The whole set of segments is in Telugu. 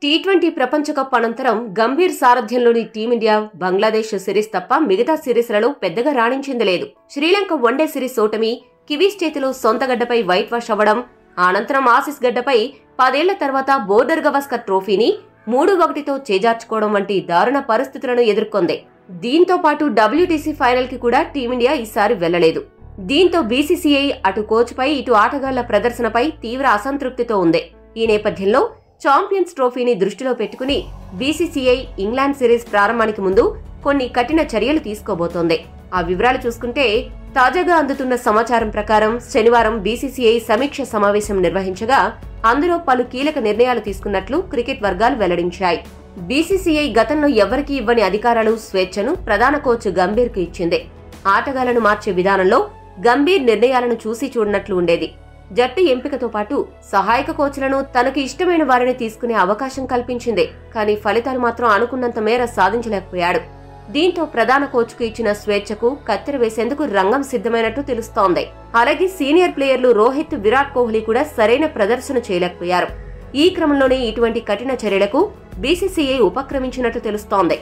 టీ20 ప్రపంచ కప్ అనంతరం గంభీర్ సారథ్యంలోని టీమిండియా బంగ్లాదేశ్ సిరీస్ తప్ప మిగతా సిరీస్లలో పెద్దగా రాణించింది లేదు. శ్రీలంక వన్డే సిరీస్ ఓటమి, కివీస్ చేతిలో సొంత గడ్డపై వైట్ వాష్ అవ్వడం, అనంతరం ఆసీస్ గడ్డపై 10 ఏళ్ల తర్వాత బోర్డర్ గవాస్కర్ ట్రోఫీని 3-1తో చేజార్చుకోవడం వంటి దారుణ పరిస్థితులను ఎదుర్కొంది. దీంతో పాటు WTC ఫైనల్ కి కూడా టీమిండియా ఈసారి వెళ్లలేదు. దీంతో బీసీసీఐ అటు కోచ్పై ఇటు ఆటగాళ్ల ప్రదర్శనపై తీవ్ర అసంతృప్తితో ఉంది. ఈ నేపథ్యంలో ఛాంపియన్స్ ట్రోఫీని దృష్టిలో పెట్టుకుని బీసీసీఐ ఇంగ్లాండ్ సిరీస్ ప్రారంభానికి ముందు కొన్ని కఠిన చర్యలు తీసుకోబోతోంది. ఆ వివరాలు చూసుకుంటే, తాజాగా అందుతున్న సమాచారం ప్రకారం శనివారం బీసీసీఐ సమీక్ష సమావేశం నిర్వహించగా అందులో పలు కీలక నిర్ణయాలు తీసుకున్నట్లు క్రికెట్ వర్గాలు వెల్లడించాయి. బీసీసీఐ గతంలో ఎవరికీ ఇవ్వని అధికారాలు, స్వేచ్ఛను ప్రధాన కోచ్ గంభీర్ కు ఇచ్చింది. ఆటగాళ్లను మార్చే విధానంలో గంభీర్ నిర్ణయాలను చూసి చూడనట్లు ఉండేది. జట్టు ఎంపికతో పాటు సహాయక కోచ్లను తనకు ఇష్టమైన వారిని తీసుకునే అవకాశం కల్పించింది. కానీ ఫలితాలు మాత్రం అనుకున్నంత మేర సాధించలేకపోయాడు. దీంతో ప్రధాన కోచ్కు ఇచ్చిన స్వేచ్ఛకు కత్తెర వేసేందుకు రంగం సిద్ధమైనట్టు తెలుస్తోంది. అలాగే సీనియర్ ప్లేయర్లు రోహిత్, విరాట్ కోహ్లీ కూడా సరైన ప్రదర్శన చేయలేకపోయారు. ఈ క్రమంలోనే ఇటువంటి కఠిన చర్యలకు బీసీసీఐ ఉపక్రమించినట్టు తెలుస్తోంది.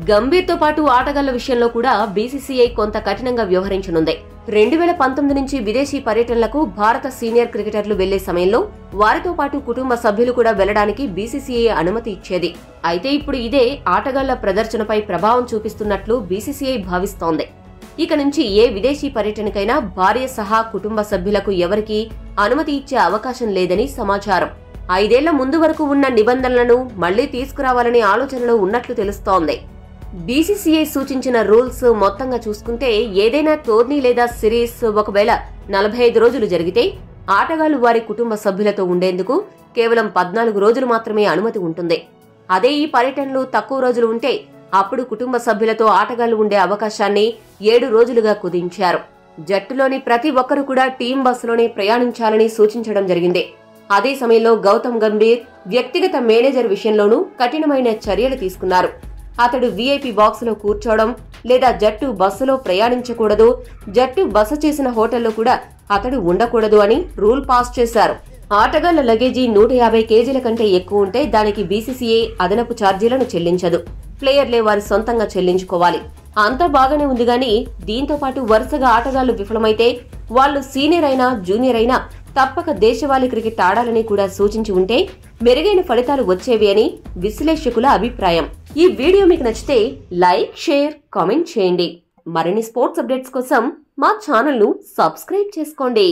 గంభీర్తో పాటు ఆటగాళ్ల విషయంలో కూడా బీసీసీఐ కొంత కఠినంగా వ్యవహరించనుంది. 2019 నుంచి విదేశీ పర్యటనలకు భారత సీనియర్ క్రికెటర్లు వెళ్లే సమయంలో వారితో పాటు కుటుంబ సభ్యులు కూడా వెళ్లడానికి బీసీసీఐ అనుమతి ఇచ్చేది. అయితే ఇప్పుడు ఇదే ఆటగాళ్ల ప్రదర్శనపై ప్రభావం చూపిస్తున్నట్లు బీసీసీఐ భావిస్తోంది. ఇక నుంచి ఏ విదేశీ పర్యటనకైనా భార్య సహా కుటుంబ సభ్యులకు ఎవరికీ అనుమతి ఇచ్చే అవకాశం లేదని సమాచారం. 5 ఏళ్ల ముందు వరకు ఉన్న నిబంధనలను మళ్లీ తీసుకురావాలనే ఆలోచనలో ఉన్నట్లు తెలుస్తోంది. బీసీసీఐ సూచించిన రూల్స్ మొత్తంగా చూసుకుంటే, ఏదైనా టోర్నీ లేదా సిరీస్ ఒకవేళ 45 రోజులు జరిగితే ఆటగాళ్లు వారి కుటుంబ సభ్యులతో ఉండేందుకు కేవలం 14 రోజులు మాత్రమే అనుమతి ఉంటుంది. అదే ఈ పర్యటనలు తక్కువ రోజులు ఉంటే అప్పుడు కుటుంబ సభ్యులతో ఆటగాళ్లు ఉండే అవకాశాన్ని 7 రోజులుగా కుదించారు. జట్టులోని ప్రతి ఒక్కరూ కూడా టీం బస్సులోనే ప్రయాణించాలని సూచించడం జరిగింది. అదే సమయంలో గౌతమ్ గంభీర్ వ్యక్తిగత మేనేజర్ విషయంలోనూ కఠినమైన చర్యలు తీసుకున్నారు. అతడు వీఐపీ బాక్సులో కూర్చోవడం లేదా జట్టు బస్సులో ప్రయాణించకూడదు, జట్టు బస చేసిన హోటల్లో కూడా అతడు ఉండకూడదు అని రూల్ పాస్ చేశారు. ఆటగాళ్ల లగేజీ 150 కేజీల కంటే ఎక్కువ ఉంటే దానికి బీసీసీఐ అదనపు ఛార్జీలను చెల్లించదు. ప్లేయర్లే వారి సొంతంగా చెల్లించుకోవాలి. అంతా బాగానే ఉంది గానీ, దీంతో పాటు వరుసగా ఆటగాళ్లు విఫలమైతే వాళ్లు సీనియర్ అయినా జూనియర్ అయినా తప్పక దేశవాళీ క్రికెట్ ఆడాలని కూడా సూచించి ఉంటే మెరుగైన ఫలితాలు వచ్చేవి అని విశ్లేషకుల అభిప్రాయం. ఈ వీడియో మీకు నచ్చితే లైక్, షేర్, కామెంట్ చేయండి. మరిన్ని స్పోర్ట్స్ అప్డేట్స్ కోసం మా ఛానల్ ను సబ్స్క్రైబ్ చేసుకోండి.